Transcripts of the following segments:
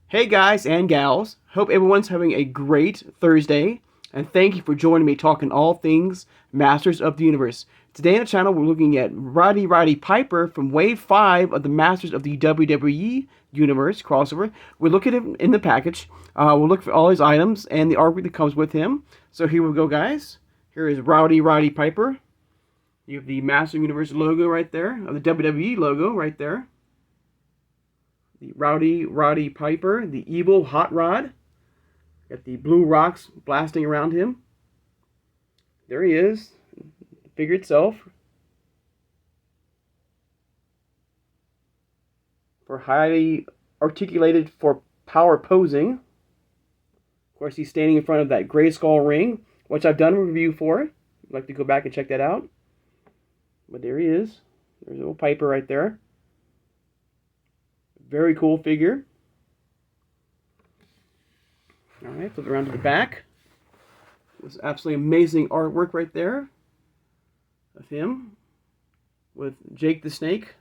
Hey guys and gals, hope everyone's having a great Thursday, and thank you for joining me talking all things Masters of the Universe. Today on the channel we're looking at Roddy Piper from Wave 5 of the Masters of the WWE Universe crossover. We'll look at him in the package, we'll look for all his items and the artwork that comes with him. So here we go guys, here is Roddy Piper. You have the Master Universe logo right there, or the WWE logo right there. The Roddy Piper, the evil hot rod. Got the blue rocks blasting around him. There he is, the figure itself. For highly articulated for power posing. Of course, he's standing in front of that gray skull ring, which I've done a review for. If you'd like to go back and check that out. But there he is. There's a little Piper right there. Very cool figure. Alright, flip around to the back. This absolutely amazing artwork right there of him with Jake the Snake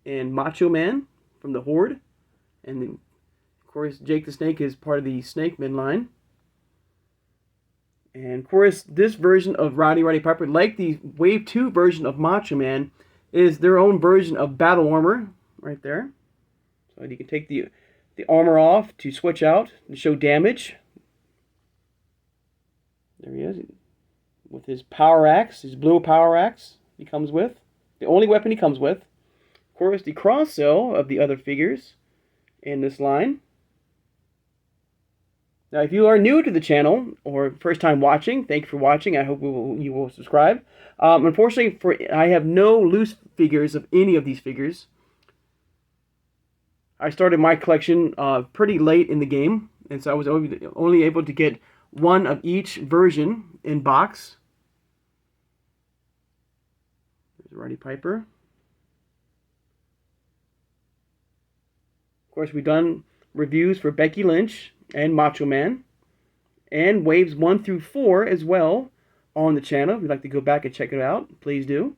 and Macho Man from the Horde. And then, of course, Jake the Snake is part of the Snake Men line. And of course, this version of Roddy Piper, like the Wave 2 version of Macho Man, is their own version of battle armor right there. So you can take the armor off to switch out and show damage. There he is with his power axe, his blue power axe he comes with. The only weapon he comes with. Of course, the cross sell of the other figures in this line. Now, if you are new to the channel or first time watching, thank you for watching. I hope you will subscribe. Unfortunately, I have no loose figures of any of these figures. I started my collection pretty late in the game, and so I was only able to get one of each version in box. There's Roddy Piper. Of course, we've done reviews for Becky Lynch and Macho Man, and Waves 1 through 4 as well on the channel. If you'd like to go back and check it out, please do.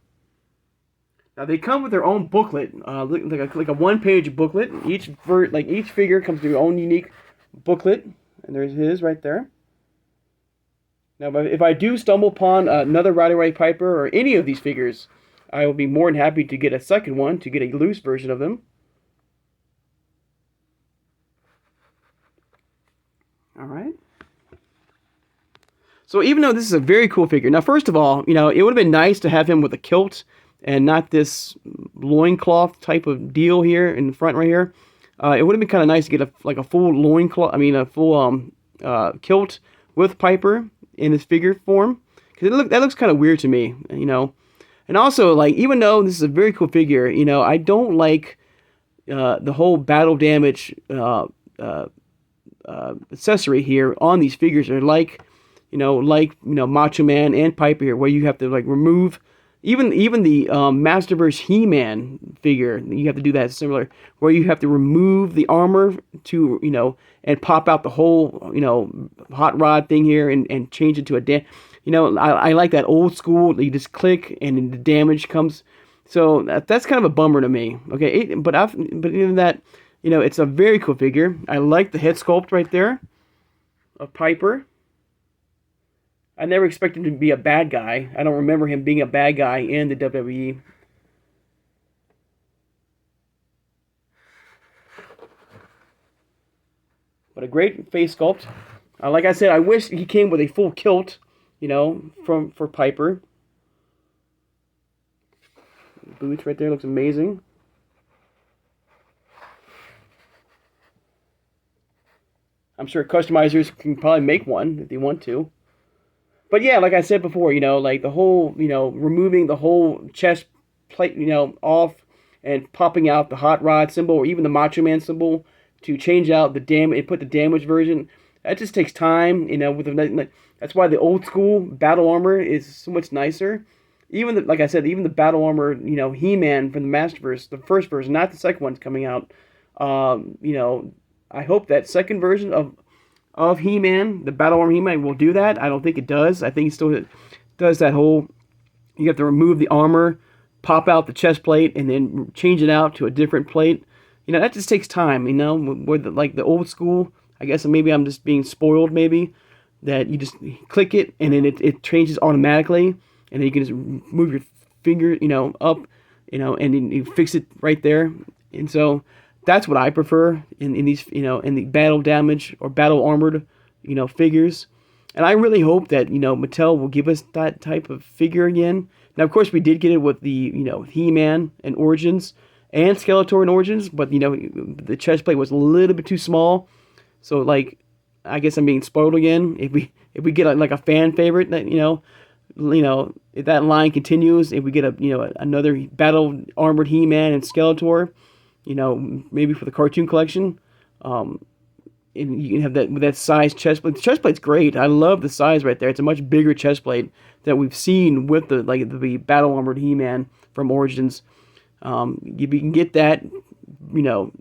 Now they come with their own booklet, like a one-page booklet. Each figure comes with their own unique booklet, and there's his right there. Now, if I do stumble upon another Roddy Piper or any of these figures, I will be more than happy to get a second one to get a loose version of them. All right. So even though this is a very cool figure, now first of all, it would have been nice to have him with a kilt and not this loincloth type of deal here in the front right here. It would have been kind of nice to get a full loincloth, a full kilt with Piper in his figure form. Because that looks kind of weird to me, And also, even though this is a very cool figure, I don't like the whole battle damage accessory here on these figures. Are like Macho Man and Piper here, where you have to remove. Even the Masterverse He-Man figure, you have to do that similar, where you have to remove the armor to, and pop out the whole, hot rod thing here and change it to a I like that old school, you just click and the damage comes. So that's kind of a bummer to me. Okay, but even that, it's a very cool figure. I like the head sculpt right there of Piper. I never expected him to be a bad guy. I don't remember him being a bad guy in the WWE. But a great face sculpt. Like I said, I wish he came with a full kilt, for Piper. The boots right there looks amazing. I'm sure customizers can probably make one if they want to. But yeah, like I said before, the whole, removing the whole chest plate, off and popping out the hot rod symbol or even the Macho Man symbol to change out the damage and put the damaged version. That just takes time, that's why the old school battle armor is so much nicer. Even like I said, even the battle armor, He-Man from the Masterverse, the first version, not the second one's coming out. I hope that second version of He-Man, the Battle Armor He-Man, will do that. I don't think it does. I think it still does that whole, you have to remove the armor, pop out the chest plate, and then change it out to a different plate. that just takes time. With like the old school. I guess maybe I'm just being spoiled. Maybe that you just click it and then it changes automatically, and then you can just move your finger, up, and then you fix it right there. And so that's what I prefer in these, in the battle damage or battle armored, figures. And I really hope that, Mattel will give us that type of figure again. Now, of course, we did get it with the, He-Man and Origins and Skeletor and Origins, but, the chest plate was a little bit too small. So, like, I guess I'm being spoiled again. If we get like a fan favorite, that, if that line continues, if we get another battle armored He-Man and Skeletor, maybe for the cartoon collection, and you can have that size chest plate. The chest plate's great. I love the size right there. It's a much bigger chest plate that we've seen with the battle armored He-Man from Origins. If you can get that,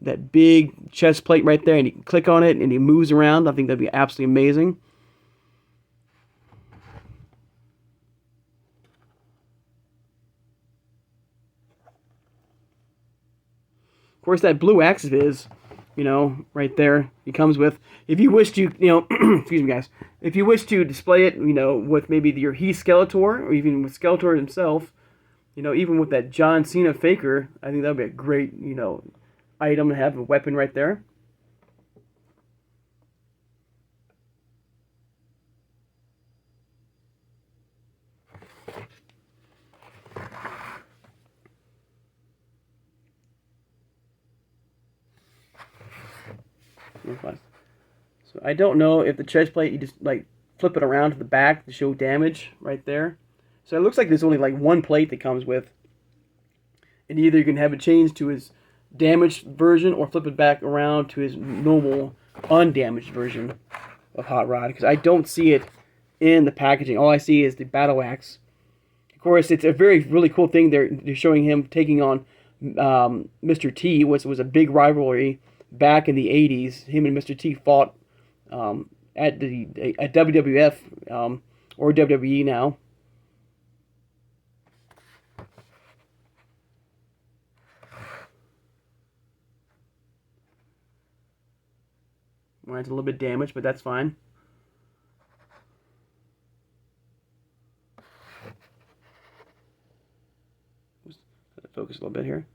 that big chest plate right there, and you can click on it and it moves around, I think that'd be absolutely amazing. Of course, that blue axe is, right there. It comes with, if you wish to, excuse me, guys. If you wish to display it, with maybe your He Skeletor, or even with Skeletor himself, even with that John Cena faker, I think that would be a great, item to have, a weapon right there. So I don't know if the chest plate, you just like flip it around to the back to show damage right there. So it looks like there's only like one plate that comes with. And either you can have it changed to his damaged version or flip it back around to his normal undamaged version of Hot Rod. Because I don't see it in the packaging. All I see is the battle axe. Of course, it's a really cool thing. They're showing him taking on Mr. T, which was a big rivalry back in the 80s. Him and Mr. T fought at WWF or WWE now. Mine's a little bit damaged, but that's fine. Just focus a little bit here.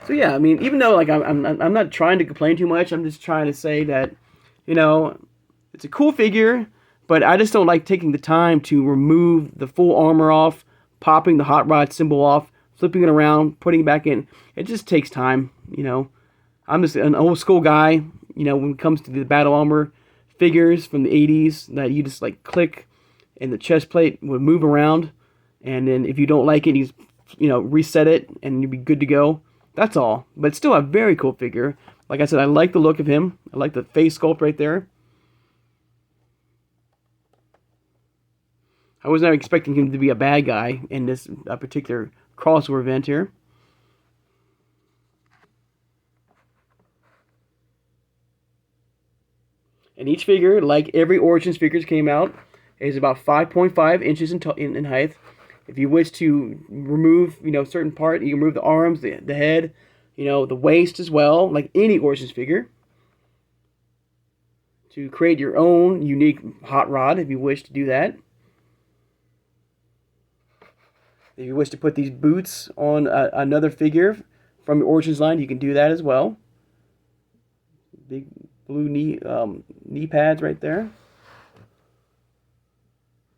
So yeah, I mean, even though like I'm not trying to complain too much, I'm just trying to say that, it's a cool figure, but I just don't like taking the time to remove the full armor off, popping the Hot Rod symbol off, flipping it around, putting it back in. It just takes time, I'm just an old school guy, when it comes to the battle armor figures from the 80s, that you just like click and the chest plate would move around, and then if you don't like it, you reset it and you'd be good to go. That's all. But still a very cool figure. Like I said, I like the look of him. I like the face sculpt right there. I was not expecting him to be a bad guy in this particular crossover event here. And each figure, like every Origins figures came out, is about 5.5 inches in height. If you wish to remove, certain part, you can remove the arms, the head, the waist as well, like any Origins figure. To create your own unique Hot Rod, if you wish to do that. If you wish to put these boots on another figure from your Origins line, you can do that as well. Big blue knee pads right there.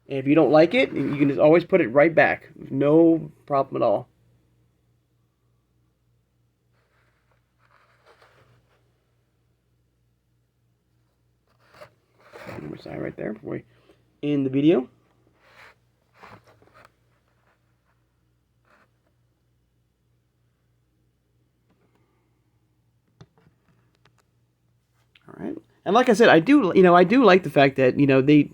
And if you don't like it, you can just always put it right back. No problem at all. Number side right there before we end the video. All right. And like I said, I do like the fact that,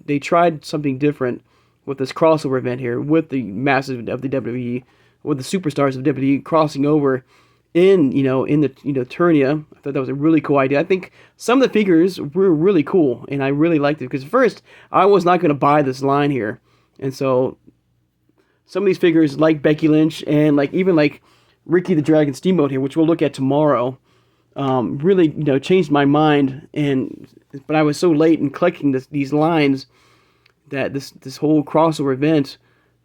they tried something different with this crossover event here, with the masses of the WWE, with the superstars of WWE crossing over in the Turnia. I thought that was a really cool idea. I think some of the figures were really cool, and I really liked it, because at first I was not going to buy this line here. And so some of these figures, like Becky Lynch and even Ricky the Dragon Steamboat here, which we'll look at tomorrow, really, changed my mind. But I was so late in collecting these lines, that this whole crossover event,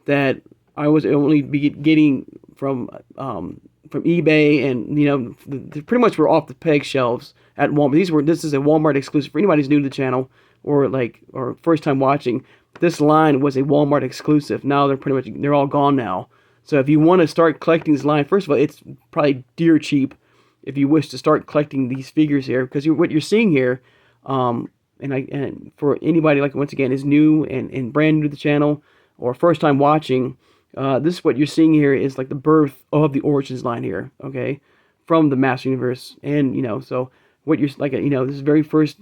that I was only getting from eBay, and pretty much were off the peg shelves at Walmart. This is a Walmart exclusive for anybody who's new to the channel, or first time watching. This line was a Walmart exclusive. Now they're all gone now. So if you want to start collecting this line, first of all, it's probably dear cheap if you wish to start collecting these figures here, because what you're seeing here, and for anybody, like, once again, is new and brand new to the channel or first time watching, this is what you're seeing here is like the birth of the Origins line here, okay, from the Master Universe. And so what you're like, this is very first.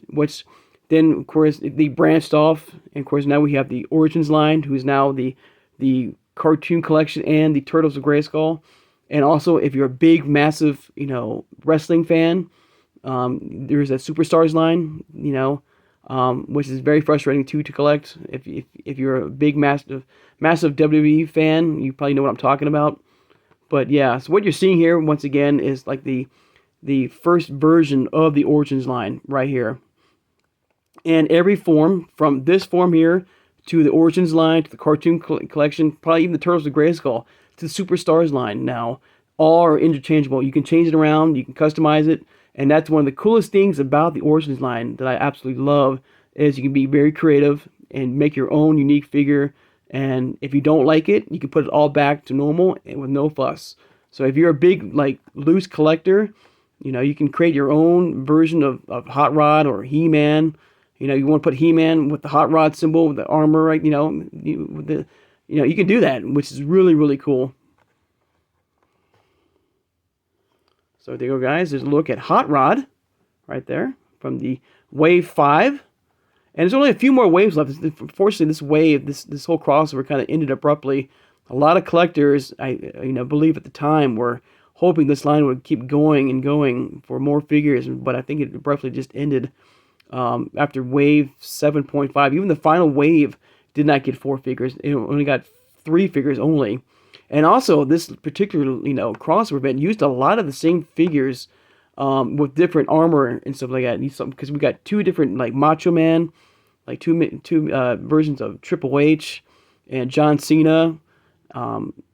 Then of course they branched off, and of course now we have the Origins line, who is now the cartoon collection and the Turtles of Grayskull. And also, if you're a big, massive, wrestling fan, there's a Superstars line, which is very frustrating too to collect. If you're a big, massive WWE fan, you probably know what I'm talking about. But yeah, so what you're seeing here, once again, is like the first version of the Origins line right here. And every form, from this form here to the Origins line, to the cartoon collection, probably even the Turtles of Grayskull, to the Superstars line now, all are interchangeable. You can change it around, you can customize it, and that's one of the coolest things about the Origins line that I absolutely love, is you can be very creative and make your own unique figure. And if you don't like it, you can put it all back to normal and with no fuss. So if you're a big, like, loose collector, you can create your own version of Hot Rod or He-Man. You want to put He-Man with the Hot Rod symbol, with the armor, right? You can do that, which is really, really cool. So there you go, guys. There's a look at Hot Rod right there from the Wave 5. And there's only a few more waves left. Unfortunately, this wave, this whole crossover kind of ended abruptly. A lot of collectors, I believe at the time, were hoping this line would keep going and going for more figures, but I think it abruptly just ended after Wave 7.5. Even the final wave did not get 4 figures. It only got 3 figures only. And also, this particular, crossover event used a lot of the same figures with different armor and stuff like that. Because we got 2 different, like, Macho Man, like two versions of Triple H and John Cena.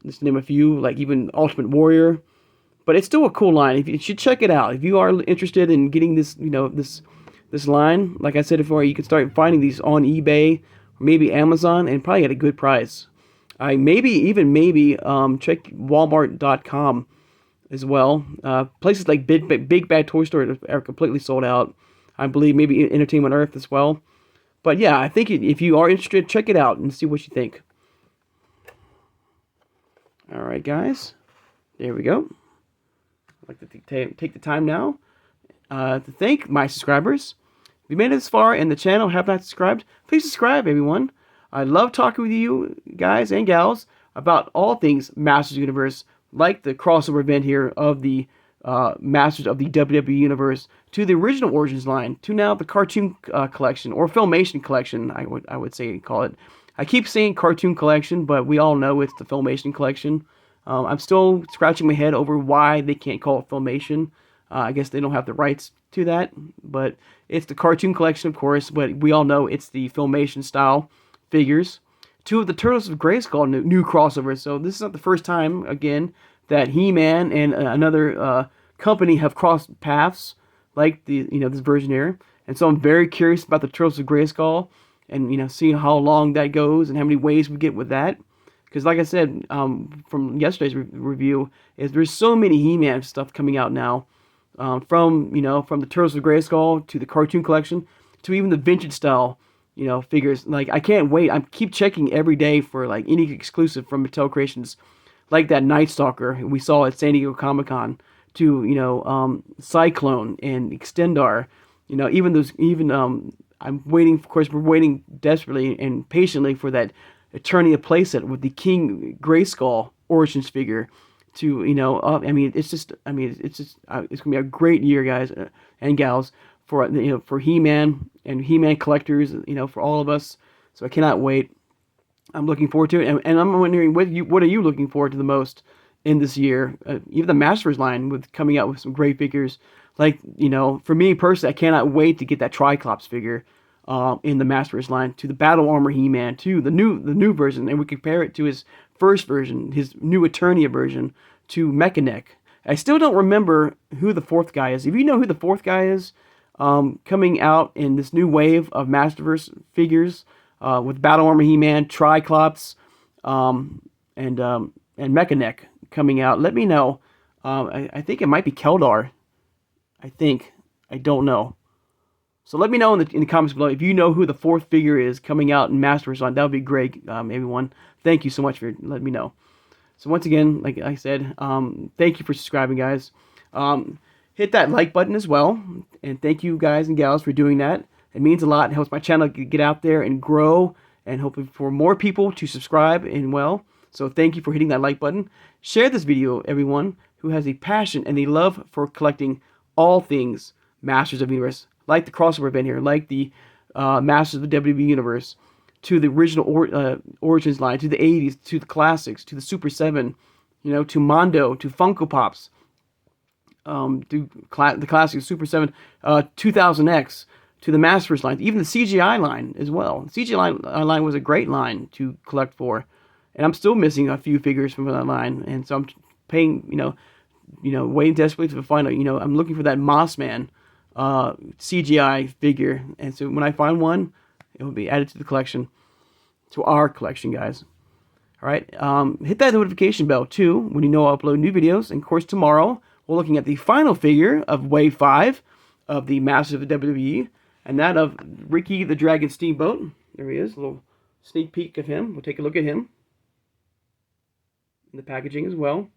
Just to name a few, like even Ultimate Warrior. But it's still a cool line. You should check it out. If you are interested in getting this, this line, like I said before, you can start finding these on eBay or maybe Amazon, and probably at a good price. Maybe check Walmart.com as well. Places like Big Bad Toy Store are completely sold out. I believe maybe Entertainment Earth as well. But yeah, I think if you are interested, check it out and see what you think. Alright, guys. There we go. I'd like to take the time now to thank my subscribers. If you made it this far and the channel have not subscribed, please subscribe, everyone. I love talking with you guys and gals about all things Masters Universe, like the crossover event here of the Masters of the WWE Universe, to the original Origins line, to now the cartoon collection, or Filmation collection, I would say call it. I keep saying cartoon collection, but we all know it's the Filmation collection. I'm still scratching my head over why they can't call it Filmation. I guess they don't have the rights to that, but it's the cartoon collection, of course, but we all know it's the Filmation style figures. 2 of the Turtles of Grayskull new crossovers, so this is not the first time, again, that He-Man and another company have crossed paths, like this version here. And so I'm very curious about the Turtles of Grayskull, and seeing how long that goes and how many ways we get with that. Because like I said from yesterday's review, there's so many He-Man stuff coming out now, from the Turtles of Grayskull to the cartoon collection to even the vintage style figures. Like, I can't wait. I keep checking every day for like any exclusive from Mattel Creations, like that Night Stalker we saw at San Diego Comic-Con, to Cyclone and Extendar. I'm waiting. Of course, we're waiting desperately and patiently for that Eternia playset with the King Grayskull Origins figure. It's gonna be a great year, guys and gals, for He-Man and He-Man collectors, for all of us. So I cannot wait. I'm looking forward to it, and I'm wondering what are you looking forward to the most in this year? Even the Masters line coming out with some great figures, Like, you know, for me personally, I cannot wait to get that Triclops figure in the Masterverse line, to the Battle Armor He-Man, to the new version, and we compare it to his first version, his new Eternia version, to Mechanic. I still don't remember who the fourth guy is. If you know who the fourth guy is, coming out in this new wave of Masterverse figures with Battle Armor He-Man, Triclops, and Mechanic coming out, let me know. I think it might be Keldar. I think. I don't know. So let me know in the comments below if you know who the fourth figure is coming out in Masterverse line. That would be great, everyone. Thank you so much for letting me know. So once again, like I said, thank you for subscribing, guys. Hit that like button as well. And thank you guys and gals for doing that. It means a lot. It helps my channel get out there and grow, and hoping for more people to subscribe and well. So thank you for hitting that like button. Share this video, everyone who has a passion and a love for collecting all things Masters of the Universe, like the crossover event here, like the Masters of the WWE Universe, to the original Origins line, to the 80s, to the classics, to the Super 7, you know, to Mondo, to Funko Pops, to the classic Super 7, 2000X, to the Masters line, even the CGI line as well. The CGI line was a great line to collect for, and I'm still missing a few figures from that line, and so I'm paying, waiting desperately to find out, I'm looking for that Mossman CGI figure, and so when I find one, it will be added to the collection, to our collection, guys. All right, hit that notification bell too when you know I upload new videos. And of course, tomorrow we're looking at the final figure of Wave 5 of the Masters of the WWE, and that of Ricky the Dragon Steamboat. There he is, a little sneak peek of him. We'll take a look at him in the packaging as well.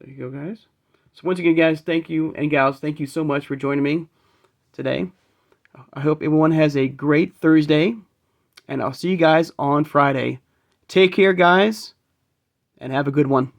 There you go, guys. So once again, guys, thank you, and gals, thank you so much for joining me today. I hope everyone has a great Thursday, and I'll see you guys on Friday. Take care, guys, and have a good one.